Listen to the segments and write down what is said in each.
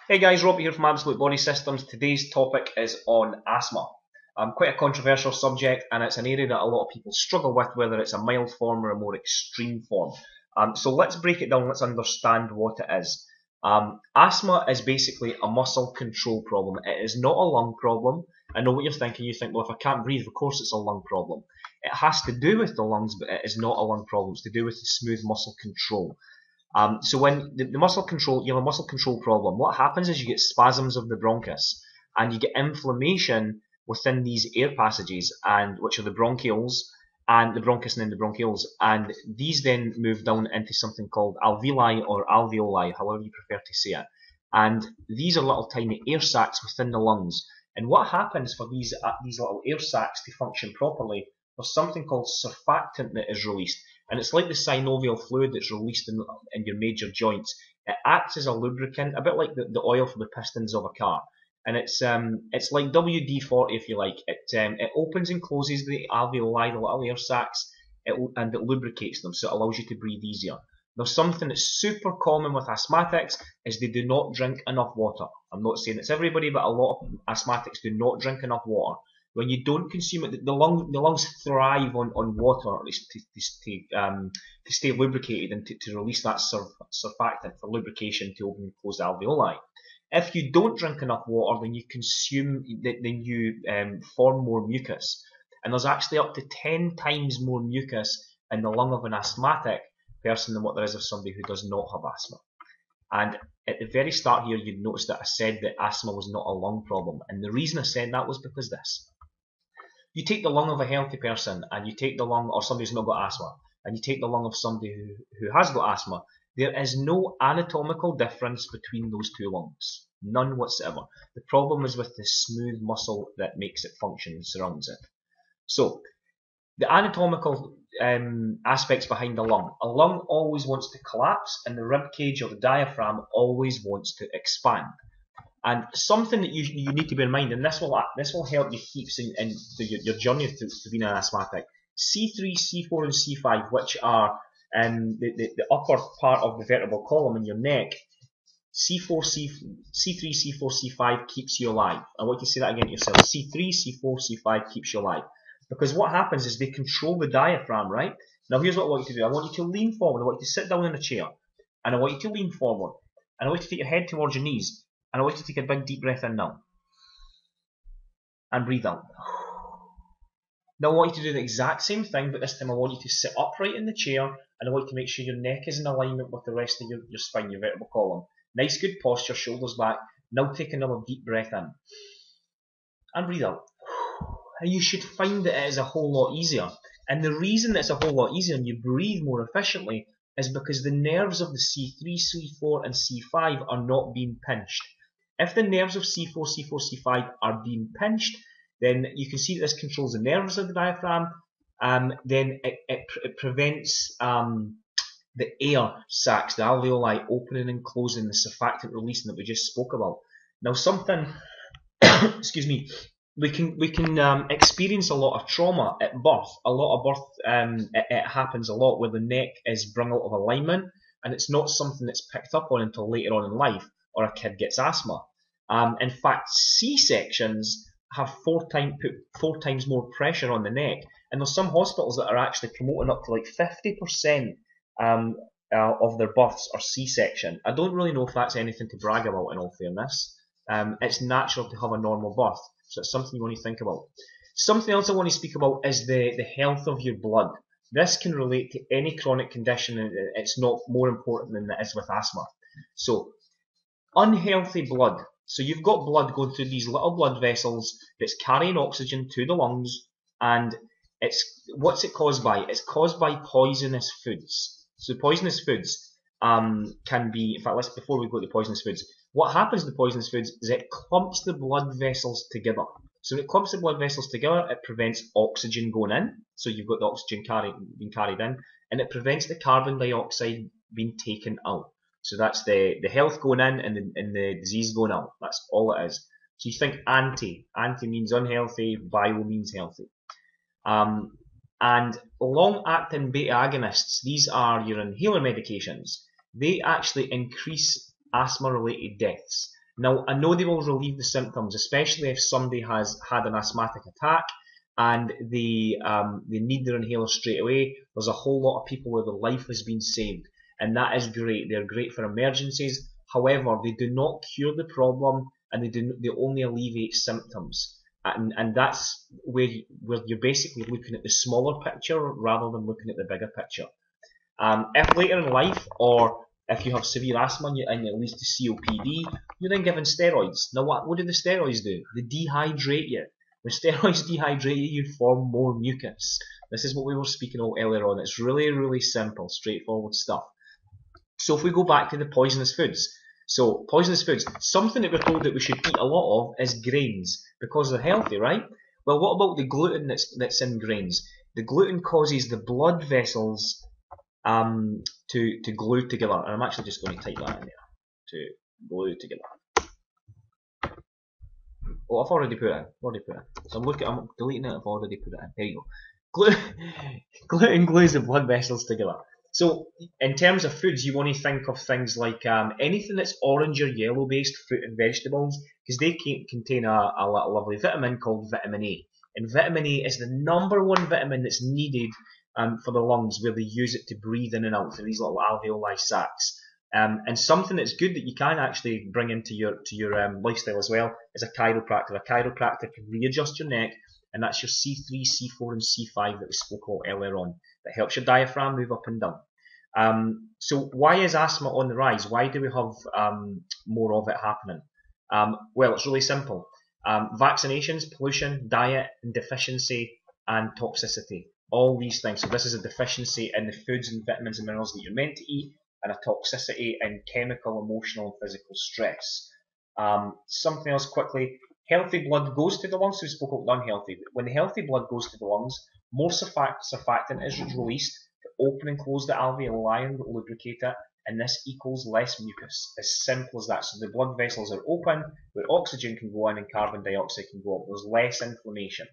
Hey guys, Robbie here from Absolute Body Systems. Today's topic is on asthma. Quite a controversial subject, and it's an area that a lot of people struggle with, whether it's a mild form or a more extreme form. So let's break it down, let's understand what it is. Asthma is basically a muscle control problem. It is not a lung problem. I know what you're thinking. You think, well, if I can't breathe, of course it's a lung problem. It has to do with the lungs, but it is not a lung problem. It's to do with the smooth muscle control. So when the muscle control, you have a muscle control problem. What happens is you get spasms of the bronchus, and you get inflammation within these air passages, and which are the bronchioles, and the bronchus and then the bronchioles, and these then move down into something called alveoli or alveoli, however you prefer to say it. And these are little tiny air sacs within the lungs. And what happens for these little air sacs to function properly? There's something called surfactant that is released. And it's like the synovial fluid that's released in your major joints. It acts as a lubricant, a bit like the oil for the pistons of a car. And it's like WD-40 if you like. It opens and closes the alveoli, the little air sacs, and it lubricates them, so it allows you to breathe easier. Now, something that's super common with asthmatics is they do not drink enough water. I'm not saying it's everybody, but a lot of asthmatics do not drink enough water. When you don't consume it, the lungs thrive on water, at least to stay lubricated and to release that surfactant for lubrication to open and close the alveoli. If you don't drink enough water, then you form more mucus, and there's actually up to 10 times more mucus in the lung of an asthmatic person than what there is of somebody who does not have asthma. And at the very start here, you'd notice that I said that asthma was not a lung problem, and the reason I said that was because this. You take the lung of a healthy person, and you take the lung of somebody who's not got asthma, and you take the lung of somebody who has got asthma, there is no anatomical difference between those two lungs. None whatsoever. The problem is with the smooth muscle that makes it function and surrounds it. So, the anatomical aspects behind the lung. A lung always wants to collapse, and the rib cage or the diaphragm always wants to expand. And something that you need to bear in mind, and this will help you keep in your journey to being an asthmatic. C3, C4, and C5, which are the upper part of the vertebral column in your neck. C4, C3, C4, C5 keeps you alive. I want you to say that again to yourself. C3, C4, C5 keeps you alive. Because what happens is they control the diaphragm, right? Now here's what I want you to do. I want you to lean forward. I want you to sit down in a chair. And I want you to lean forward. And I want you to take your head towards your knees. And I want you to take a big deep breath in now. And breathe out. Now I want you to do the exact same thing, but this time I want you to sit upright in the chair, and I want you to make sure your neck is in alignment with the rest of your spine, your vertebral column. Nice good posture, shoulders back. Now take another deep breath in. And breathe out. And you should find that it is a whole lot easier. And the reason that it's a whole lot easier and you breathe more efficiently is because the nerves of the C3, C4 and C5 are not being pinched. If the nerves of C4, C4, C5 are being pinched, then you can see that this controls the nerves of the diaphragm, then it prevents the air sacs, the alveoli opening and closing, the surfactant releasing that we just spoke about. Now something, excuse me, we can experience a lot of trauma at birth. A lot of birth, it happens a lot where the neck is brung out of alignment, and it's not something that's picked up on until later on in life, or a kid gets asthma. In fact, C-sections have put 4 times more pressure on the neck, and there's some hospitals that are actually promoting up to like 50% of their births are C-section. I don't really know if that's anything to brag about, in all fairness. It's natural to have a normal birth, so it's something you want to think about. Something else I want to speak about is the health of your blood. This can relate to any chronic condition, and it's not more important than it is with asthma. So, unhealthy blood. So you've got blood going through these little blood vessels that's carrying oxygen to the lungs, and what's it caused by? It's caused by poisonous foods. So poisonous foods can be, in fact, before we go to poisonous foods, what happens to poisonous foods is it clumps the blood vessels together. So when it clumps the blood vessels together, it prevents oxygen going in, so you've got the oxygen being carried in, and it prevents the carbon dioxide being taken out. So that's the health going in and the disease going out. That's all it is. So you think anti means unhealthy, bio means healthy. And long-acting beta agonists, these are your inhaler medications. They actually increase asthma-related deaths. Now, I know they will relieve the symptoms, especially if somebody has had an asthmatic attack and they need their inhaler straight away. There's a whole lot of people where their life has been saved, and that is great. They're great for emergencies. However, they do not cure the problem, and they only alleviate symptoms. And that's where you're basically looking at the smaller picture rather than looking at the bigger picture. If later in life, or if you have severe asthma and it leads to COPD, you're then given steroids. Now, what do the steroids do? They dehydrate you. When steroids dehydrate you, you form more mucus. This is what we were speaking about earlier on. It's really, really simple, straightforward stuff. So if we go back to the poisonous foods. So, poisonous foods. Something that we're told that we should eat a lot of is grains, because they're healthy, right? Well, what about the gluten that's in grains? The gluten causes the blood vessels to glue together. And I'm actually just going to type that in there. To glue together. Oh, I've already put it in. So I'm deleting it, I've already put it in. There you go. Gluten glues the blood vessels together. So, in terms of foods, you want to think of things like anything that's orange or yellow based fruit and vegetables, because they contain a lovely vitamin called vitamin A. And vitamin A is the #1 vitamin that's needed for the lungs, where they use it to breathe in and out through these little alveoli sacs. And something that's good that you can actually bring into your lifestyle as well is a chiropractor. A chiropractor can readjust your neck, and that's your C3, C4 and C5 that we spoke about earlier on. That helps your diaphragm move up and down. So why is asthma on the rise? Why do we have more of it happening? Well, it's really simple. Vaccinations, pollution, diet and deficiency and toxicity. All these things. So this is a deficiency in the foods and vitamins and minerals that you're meant to eat, and a toxicity in chemical, emotional and physical stress. Something else quickly. Healthy blood goes to the lungs, so we spoke about unhealthy. When the healthy blood goes to the lungs, more surfactant is released to open and close the alveoli and lubricate it, and this equals less mucus. As simple as that. So the blood vessels are open, where oxygen can go in and carbon dioxide can go up. There's less inflammation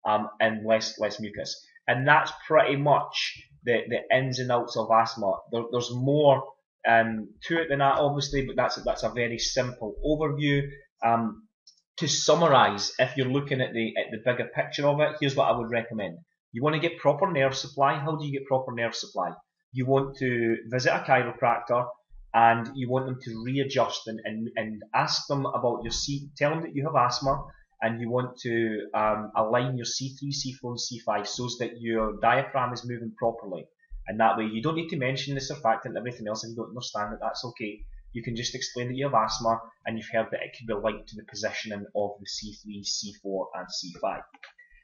and less mucus. And that's pretty much the ins and outs of asthma. There's more to it than that, obviously, but that's a very simple overview. To summarise, if you're looking at the bigger picture of it, here's what I would recommend. You want to get proper nerve supply. How do you get proper nerve supply? You want to visit a chiropractor, and you want them to readjust and ask them about your tell them that you have asthma, and you want to align your C3, C4 and C5 so that your diaphragm is moving properly. And that way you don't need to mention the surfactant and everything else. If you don't understand it, that's okay. You can just explain that you have asthma, and you've heard that it can be linked to the positioning of the C3, C4 and C5.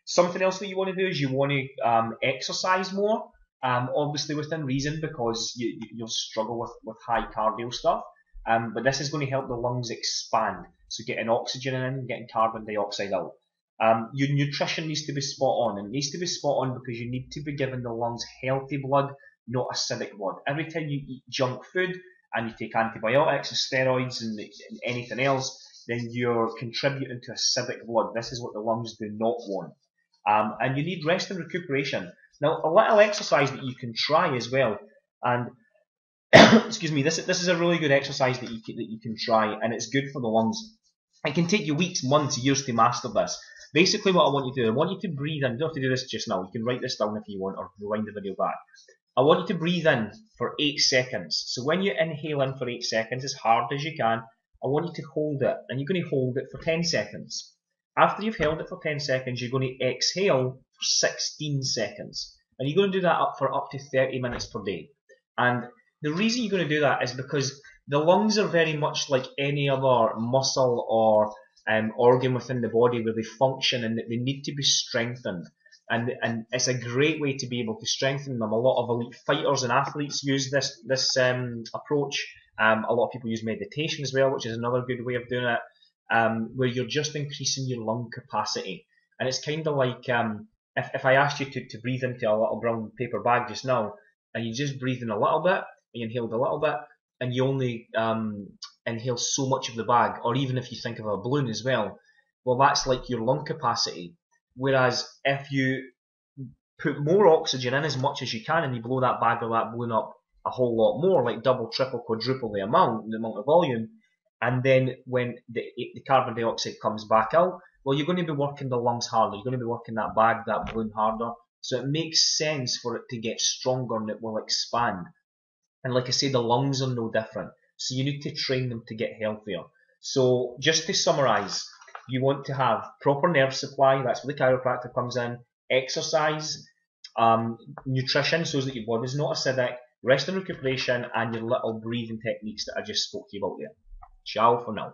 Something else that you want to do is you want to exercise more, obviously within reason, because you'll struggle with high cardio stuff. But this is going to help the lungs expand, so getting oxygen in and getting carbon dioxide out. Your nutrition needs to be spot on, and it needs to be spot on because you need to be giving the lungs healthy blood, not acidic blood. Every time you eat junk food and you take antibiotics and steroids and anything else, then you're contributing to acidic blood. This is what the lungs do not want. And you need rest and recuperation. Now, a little exercise that you can try as well, and excuse me, this is a really good exercise that you can try, and it's good for the lungs. It can take you weeks, months, years to master this. Basically, what I want you to do, I want you to breathe in. You don't have to do this just now. You can write this down if you want, or rewind the video back. I want you to breathe in for 8 seconds. So when you inhale in for 8 seconds, as hard as you can, I want you to hold it, and you're going to hold it for 10 seconds. After you've held it for 10 seconds, you're going to exhale for 16 seconds. And you're going to do that for up to 30 minutes per day. And the reason you're going to do that is because the lungs are very much like any other muscle or organ within the body where they function, and they need to be strengthened. And it's a great way to be able to strengthen them. A lot of elite fighters and athletes use this approach. A lot of people use meditation as well, which is another good way of doing it, where you're just increasing your lung capacity. And it's kind of like if I asked you to breathe into a little brown paper bag just now, and you just breathe in a little bit, and you inhaled a little bit, and you only inhale so much of the bag, or even if you think of a balloon as well, that's like your lung capacity. Whereas if you put more oxygen in as much as you can, and you blow that bag or that balloon up a whole lot more, like double, triple, quadruple the amount of volume, and then when the carbon dioxide comes back out, well, you're going to be working the lungs harder, you're going to be working that bag, that balloon harder. So it makes sense for it to get stronger and it will expand. And like I say, the lungs are no different. So you need to train them to get healthier. So just to summarise, you want to have proper nerve supply, that's where the chiropractor comes in, exercise, nutrition so that your body's not acidic, rest and recuperation, and your little breathing techniques that I just spoke to you about there. Ciao for now.